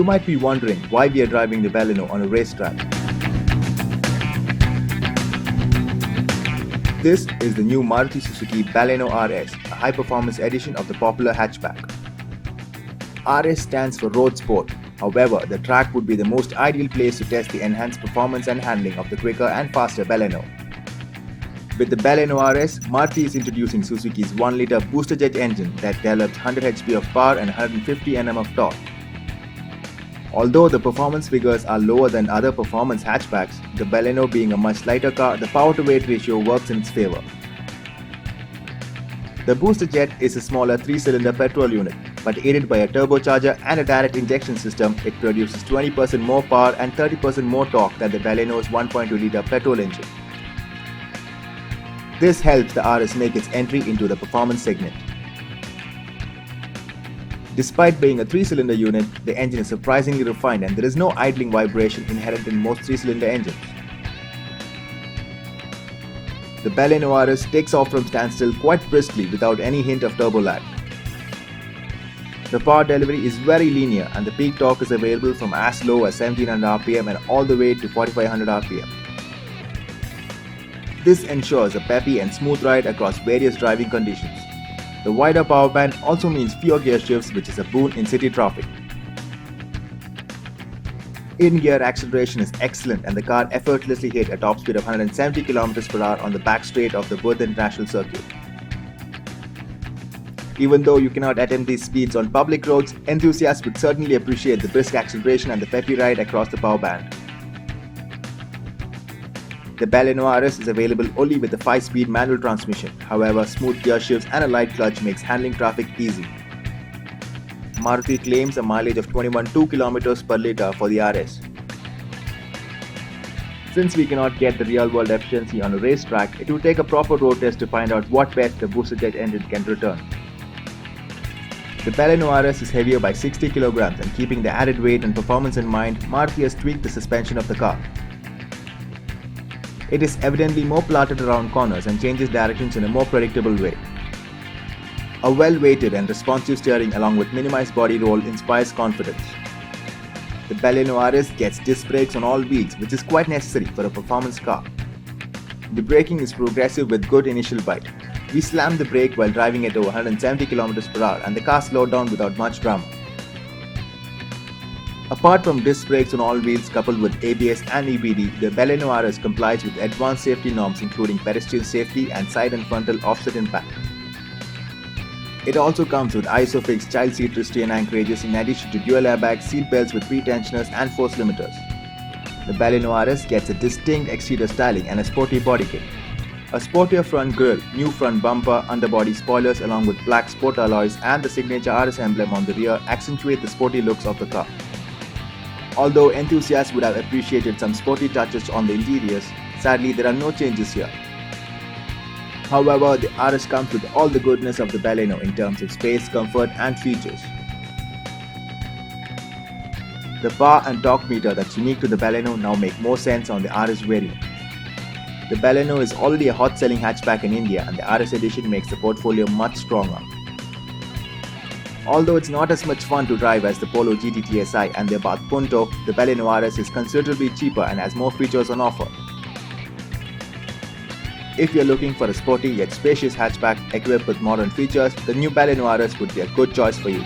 You might be wondering why we are driving the Baleno on a racetrack. This is the new Maruti Suzuki Baleno RS, a high-performance edition of the popular hatchback. RS stands for road sport. However, the track would be the most ideal place to test the enhanced performance and handling of the quicker and faster Baleno. With the Baleno RS, Maruti is introducing Suzuki's 1-liter booster jet engine that develops 100 HP of power and 150 Nm of torque. Although the performance figures are lower than other performance hatchbacks, the Baleno being a much lighter car, the power-to-weight ratio works in its favor. The booster jet is a smaller 3-cylinder petrol unit, but aided by a turbocharger and a direct injection system, it produces 20% more power and 30% more torque than the Baleno's 1.2-liter petrol engine. This helps the RS make its entry into the performance segment. Despite being a 3-cylinder unit, the engine is surprisingly refined and there is no idling vibration inherent in most 3-cylinder engines. The Baleno RS takes off from standstill quite briskly without any hint of turbo lag. The power delivery is very linear and the peak torque is available from as low as 1700 rpm and all the way to 4500 rpm. This ensures a peppy and smooth ride across various driving conditions. The wider power band also means fewer gear shifts, which is a boon in city traffic. In-gear acceleration is excellent and the car effortlessly hit a top speed of 170 km/h on the back straight of the Perth International Circuit. Even though you cannot attempt these speeds on public roads, enthusiasts would certainly appreciate the brisk acceleration and the peppy ride across the power band. The Baleno RS is available only with a 5-speed manual transmission. However, smooth gear shifts and a light clutch makes handling traffic easy. Maruti claims a mileage of 21.2 km/L for the RS. Since we cannot get the real-world efficiency on a racetrack, it will take a proper road test to find out what best the booster jet engine can return. The Baleno RS is heavier by 60 kg and keeping the added weight and performance in mind, Maruti has tweaked the suspension of the car. It is evidently more platted around corners and changes directions in a more predictable way. A well-weighted and responsive steering along with minimized body roll inspires confidence. The Baleno RS gets disc brakes on all wheels, which is quite necessary for a performance car. The braking is progressive with good initial bite. We slammed the brake while driving at over 170 km/h and the car slowed down without much drama. Apart from disc brakes on all wheels coupled with ABS and EBD, the Baleno RS complies with advanced safety norms including pedestrian safety and side and frontal offset impact. It also comes with ISOFIX child seat restraint anchorages in addition to dual airbags, seat belts with pre-tensioners and force limiters. The Baleno RS gets a distinct exterior styling and a sporty body kit. A Sportier front grille, new front bumper, underbody spoilers along with black sport alloys and the signature RS emblem on the rear accentuate the sporty looks of the car. Although enthusiasts would have appreciated some sporty touches on the interiors, sadly there are no changes here. However, the RS comes with all the goodness of the Baleno in terms of space, comfort and features. The power and torque meter that's unique to the Baleno now make more sense on the RS variant. The Baleno is already a hot-selling hatchback in India and the RS edition makes the portfolio much stronger. Although it's not as much fun to drive as the Polo GT TSI and the Abarth Punto, the Baleno RS is considerably cheaper and has more features on offer. If you're looking for a sporty yet spacious hatchback equipped with modern features, the new Baleno RS would be a good choice for you.